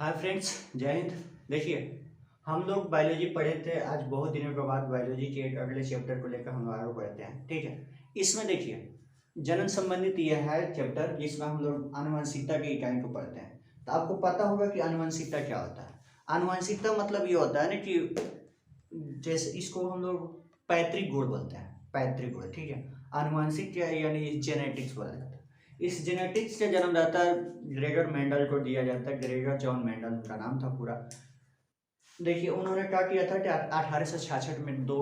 Hi friends, जय हिंद। देखिए, हम लोग बायोलॉजी पढ़े थे। आज बहुत दिनों के बाद बायोलॉजी के एक अगले चैप्टर को लेकर हम लोग आगे बढ़ते हैं। ठीक है, इसमें देखिए जनन संबंधित यह है चैप्टर जिसमें हम लोग आनुवंशिकता की इकाई को पढ़ते हैं। तो आपको पता होगा कि आनुवंशिकता क्या होता है। आनुवंशिकता मतलब ये होता है ना कि जैसे इसको हम लोग पैतृक गुण बोलते हैं। पैतृक गुण, ठीक है। आनुवंशिक यानी जेनेटिक्स बोला जाता है। इस जेनेटिक्स से जन्मदाता ग्रेगर मेंडल को दिया जाता है। ग्रेगर जॉन मेंडल उनका नाम था पूरा। देखिए, उन्होंने क्या किया था कि 1866 में दो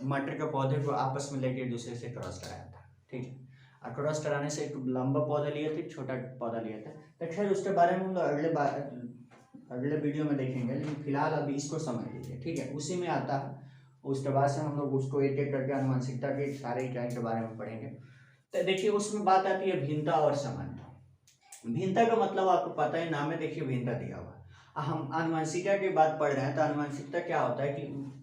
मटर के पौधे को आपस में लेके एक दूसरे से क्रॉस कराया था। ठीक है, और क्रॉस कराने से एक लंबा पौधा लिए थे, छोटा पौधा लिए थे। तो खैर उसके बारे में हम लोग अगले वीडियो में देखेंगे, लेकिन फिलहाल अभी इसको समझ लीजिए। ठीक है, उसी में आता है। उसके बाद से हम लोग उसको एक एक करके आनुवंशिकता के सारे इकाई के बारे में पढ़ेंगे। तो देखिए, उसमें बात आती है भिन्नता और समानता। भिन्नता का मतलब आपको पता है, नाम में देखिए भिन्नता दिया हुआ। हम आनुवंशिकता की बात पढ़ रहे हैं, तो आनुवंशिकता क्या होता है कि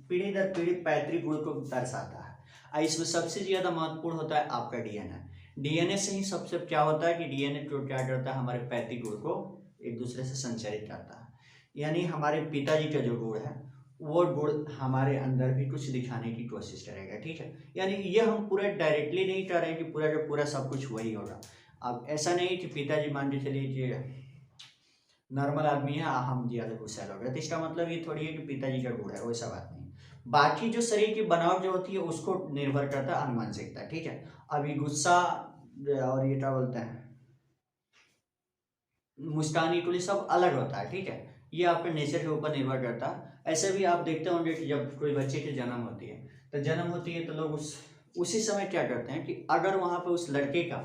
पीढ़ी दर पीढ़ी पैतृक गुण को दर्शाता है। और इसमें सबसे ज्यादा महत्वपूर्ण होता है आपका डीएनए। डीएनए से ही सबसे क्या होता है कि डीएनए को क्या करता है, हमारे पैतृक गुण को एक दूसरे से संचारित करता है। यानी हमारे पिताजी का जो गुण है वो गुण हमारे अंदर भी कुछ दिखाने की कोशिश करेगा। ठीक है, यानी ये हम पूरा डायरेक्टली नहीं कर रहे हैं कि पूरा का पूरा सब कुछ वही होगा। अब ऐसा नहीं कि पिताजी मान के चलिए कि नॉर्मल आदमी है, हम ज्यादा गुस्सा हो गए, तो इसका मतलब ये थोड़ी है कि पिताजी का गुण है, वैसा बात नहीं। बाकी जो शरीर की बनावट जो होती है उसको निर्भर करता है आनुवंशिकता। ठीक है, अभी गुस्सा और ये क्या बोलते हैं, मुस्कान, ये सब अलग होता है। ठीक है, ये आपके नेचर के ऊपर निर्भर करता है। ऐसे भी आप देखते होंगे कि जब कोई बच्चे की जन्म होती है तो लोग उसी समय क्या करते हैं कि अगर वहां पे उस लड़के का,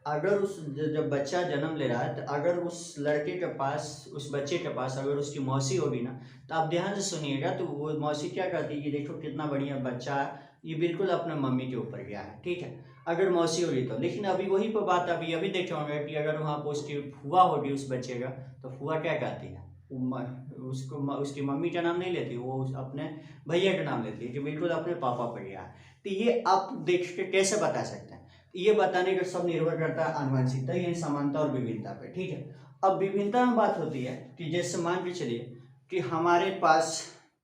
अगर उस जब बच्चा जन्म ले रहा है, तो अगर उस लड़के के पास, उस बच्चे के पास अगर उसकी मौसी होगी ना, तो आप ध्यान से सुनिएगा, तो वो मौसी क्या करती है कि देखो कितना बढ़िया बच्चा है, ये बिल्कुल अपने मम्मी के ऊपर गया है। ठीक है, अगर मौसी होगी तो। लेकिन अभी वही पर बात अभी अभी देखे होंगे कि अगर वहाँ पर उसकी फुआ होगी उस बच्चे का, तो फुआ क्या कहती है, उसकी मम्मी का नाम नहीं लेती, वो अपने भैया का नाम लेती है, जो बिल्कुल अपने पापा पर गया है। तो ये आप देख के कैसे बता सकते हैं, ये बताने का सब निर्भर करता है आनुवंशिकता यानी समानता और विभिन्नता पे। ठीक है, अब विभिन्नता में बात होती है कि जैसे मान के चलिए कि हमारे पास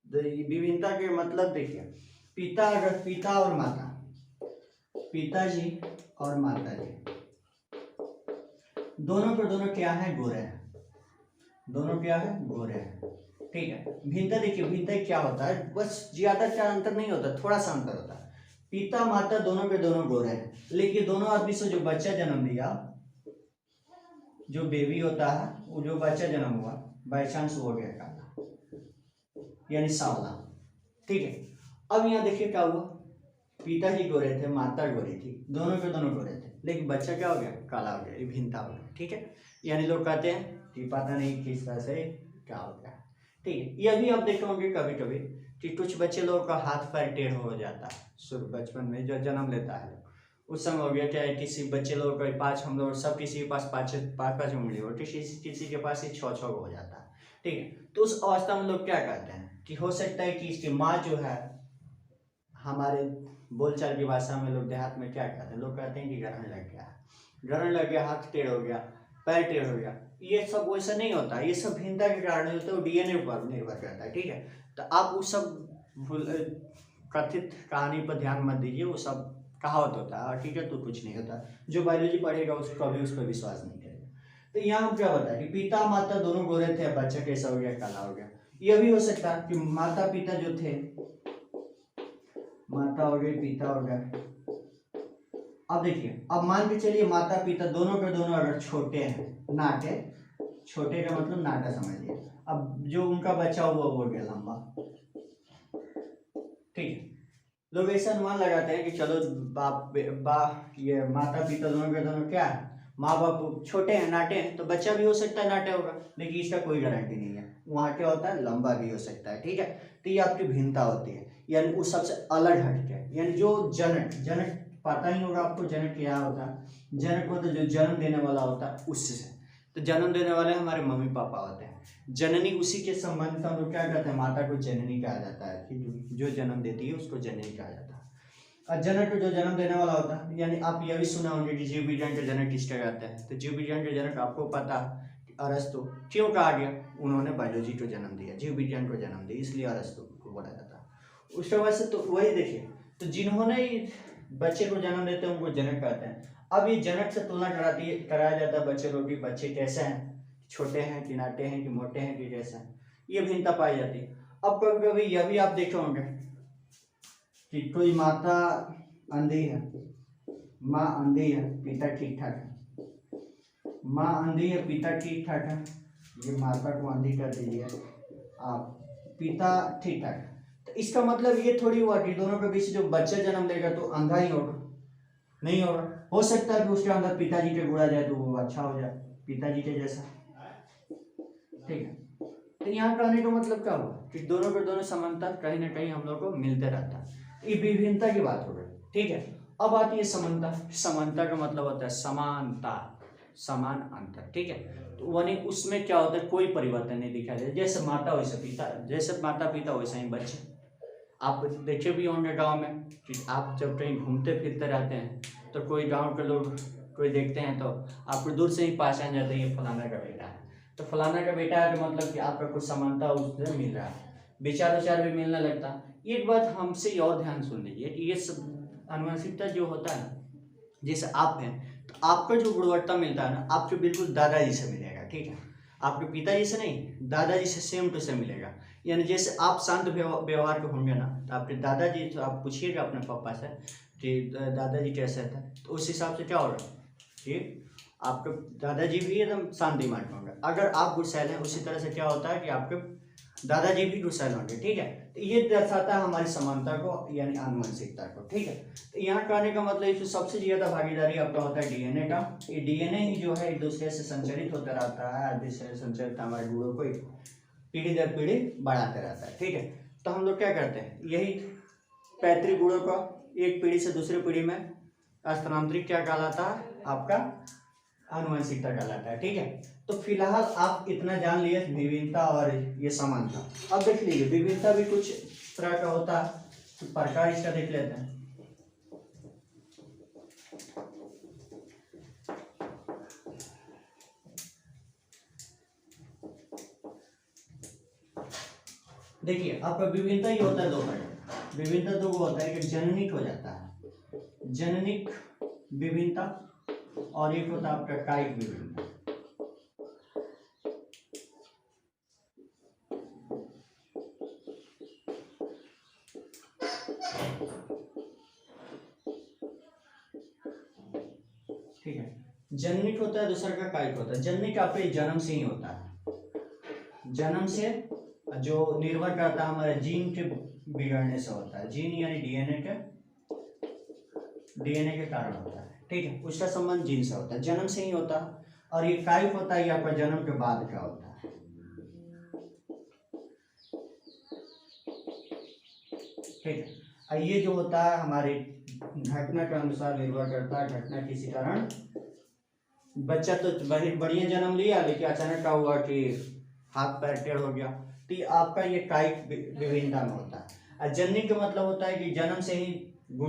विभिन्नता के मतलब देखिए, अगर पिता और माता, पिताजी और माताजी दोनों के दोनों क्या है, गोरे हैं। दोनों क्या है, गोरे हैं। ठीक है, भिन्नता देखिए, भिन्नता क्या होता है, बस ज्यादा क्या अंतर नहीं होता, थोड़ा सा अंतर होता है। पिता माता दोनों के दोनों गोरे हैं, लेकिन दोनों आदमी से जो बच्चा जन्म लिया, जो बेबी होता है, वो जो बच्चा जन्म हुआ, बाई चांस हो गया काला यानी सांवला। ठीक है, अब यहाँ देखिए क्या हुआ, पिताजी गोरे थे, माता गोरी थी, दोनों के दोनों गोरे थे, लेकिन बच्चा क्या हो गया, काला हो गया। ये भिन्नता हो गया। ठीक है, यानी लोग कहते हैं कि पता नहीं किस तरह से क्या हो गया। ठीक है, ये भी आप देखे होंगे कभी कभी कि कुछ बच्चे लोगों का हाथ पैर टेढ़ हो जाता है शुरू बचपन में जो जन्म लेता है। उस समय हो गया क्या है, किसी बच्चे लोगों का पाँच, हम लोग सब किसी के पास पाँच पाँच पाँच उंगली हो, किसी के पास ही छः छः हो जाता है। ठीक है, तो उस अवस्था में लोग क्या कहते हैं कि हो सकता है कि इसकी माँ जो है, हमारे बोलचाल की भाषा में लोग देहात में क्या कहते हैं, लोग कहते हैं कि ग्रहण लग गया, ग्रहण लग गया, हाथ टेढ़ हो गया, पैर टेढ़ हो गया। ये सब वैसा नहीं होता, ये सब भिन्नता के कारण होता है, वो डीएनए पर निर्भर करता है। ठीक है, तो आप उस सब कथित कहानी पर ध्यान मत दीजिए, वो सब कहावत होता है। और ठीक है, तो कुछ नहीं होता, जो बायोलॉजी पढ़ेगा उसको कभी उस पर विश्वास नहीं करेगा। तो यहाँ हम क्या बताया कि पिता माता दोनों गोरे थे, बच्चा कैसा हो गया, काला हो गया। यह भी हो सकता है कि माता पिता जो थे, माता हो गई, पिता हो गया। अब देखिए, अब मान के चलिए माता पिता दोनों के दोनों अगर छोटे हैं, नाटे, छोटे का मतलब नाटा समझिए। अब जो उनका बच्चा हुआ वो हो गया लंबा। ठीक है, लोग ऐसा अनुमान लगाते हैं कि चलो ये माता पिता दोनों के दोनों क्या है, माँ बाप छोटे हैं, नाटे हैं, तो बच्चा भी हो सकता है नाटे होगा, लेकिन इसका कोई गारंटी नहीं है। वहाँ क्या होता है, लंबा भी हो सकता है। ठीक है, तो ये आपकी भिन्नता होती है, यानी उस सबसे अलग हटके, यानी जो जनक जनक पता ही होगा आपको, जनक क्या होता है। जनक होता है जो जन्म देने वाला होता है, उससे। तो जन्म देने वाले हमारे मम्मी पापा होते हैं। जननी उसी के संबंध में हम लोग क्या कहते हैं, माता को जननी कहा जाता है, कि जो जन्म देती है उसको जननी कहा जाता है। और जनक जो जन्म देने वाला होता है, यानी आप यह भी सुना होंगे कि जीव विज्ञान का जनक किसका कहते हैं। तो जीव विज्ञान का जनक आपको पता, अरस्तु क्यों कहा गया? उन्होंने बायोलॉजी को जन्म दिया, जीव विज्ञान को जन्म दिया, इसलिए अरस्तु को बोला जाता है। उसके बाद से तो वही देखिए, तो जिन्होंने बच्चे को जन्म देते हैं उनको जनक कहते हैं। अब ये जनक से तुलना कराया जाता है बच्चे को कि बच्चे कैसे हैं, छोटे हैं कि नाटे हैं कि मोटे हैं कि कैसे हैं, ये भिन्नता पाई जाती है। अब कभी कभी यह भी आप देखे होंगे कि कोई माता अंधी है, माँ अंधी है, पिता ठीक ठाक है, माँ अंधी है, पिता ठीक ठाक है, ये माता को अंधी कर दीजिए आप, पिता ठीक ठाक है, तो इसका मतलब ये थोड़ी हुआ कि दोनों के बीच जो बच्चा जन्म लेगा तो अंधा ही होगा, नहीं होगा। हो सकता है कि उसके अंदर पिताजी के गुण आ जाए तो वो अच्छा हो जाए पिताजी के जैसा, ठीक है। तो यहाँ कहने का मतलब क्या हुआ कि दोनों के दोनों समानता कहीं ना कहीं हम लोग को मिलते रहता है, ये विभिन्नता की बात हो गई, ठीक है। अब आती है समानता। समानता का मतलब होता है समानता, समान अंतर, ठीक है। तो यानी उसमें क्या होता है, कोई परिवर्तन नहीं दिखाई देता, जैसे माता वैसे पिता, जैसे माता पिता वैसे ही बच्चे। आप देखे भी होंगे गांव में कि आप जब कहीं घूमते फिरते रहते हैं तो कोई गांव के लोग कोई देखते हैं तो आपको दूर से ही पहचान जाते हैं ये फलाना का बेटा है, तो फलाना का बेटा है तो मतलब कि आपका कुछ समानता उससे मिल रहा है, विचार विचार भी मिलने लगता है। एक बात हमसे और ध्यान सुन लीजिए कि ये सब आनुवंशिकता जो होता है ना, जैसे आप हैं तो आपका जो गुणवत्ता मिलता है ना आपके बिल्कुल दादाजी से मिलेगा, ठीक है, आपके पिताजी से नहीं, दादाजी से सेम टू सेम मिलेगा। यानी जैसे आप शांत व्यवहार के होंगे ना तो आपके दादाजी, तो आप पूछिएगा अपने पापा से कि दादाजी कैसे थे, तो उस हिसाब से क्या होगा कि आपके दादाजी भी एकदम शांत दिमाग में होंगे। अगर आप गुस्सैल हैं उसी तरह से क्या होता है कि आपके दादाजी भी गुस्सैल होंगे, ठीक है। तो ये दर्शाता है हमारी समानता को यानी आनुवंशिकता को, ठीक है। तो यहाँ कहने का मतलब इसमें सबसे ज्यादा भागीदारी आपका होता है डीएनए का। ये डीएनए ही जो है एक दूसरे से संचरित होता रहता है, दूसरे से संचरित हमारे गुणों को पीढ़ी दर पीढ़ी बढ़ाते रहता है, ठीक है। तो हम लोग क्या करते हैं, यही पैतृक गुणों को एक पीढ़ी से दूसरी पीढ़ी में स्थानांतरित क्या कहलाता है, आपका आनुवंशिकता कहलाता है, ठीक है। तो फिलहाल आप इतना जान लिए विभिन्नता और ये समानता। अब देख लीजिए विभिन्नता भी कुछ तरह का होता है, तो प्रकार इसका देख लेते हैं। देखिए आपका विभिन्नता ही होता है दो प्रकार, विभिन्नता दो होता है, एक जननिक हो जाता है, जननिक विभिन्नता, और एक होता है आपका कायिक विभिन्नता। ठीक है, जननिक होता है, दूसरा का कायिक होता है। जननिक आपके जन्म से ही होता है, जन्म से जो निर्भर करता है हमारे जीन के बिगड़ने से होता है, जीन यानी डीएनए के कारण होता है, ठीक है, उसका संबंध जीन से होता है, जन्म से ही होता है। और ये कायिक होता है, ये आपका जन्म के बाद का होता है, ठीक है। ये जो होता है हमारे घटना के अनुसार निर्भर करता है, घटना किसी कारण बच्चा तो बढ़िया जन्म लिया लेकिन अचानक क्या हुआ कि हाथ पैर टेढ़ हो गया, तो आपका ये कायिक विभिन्नता में होता है। और जननिक का मतलब होता है कि जन्म से ही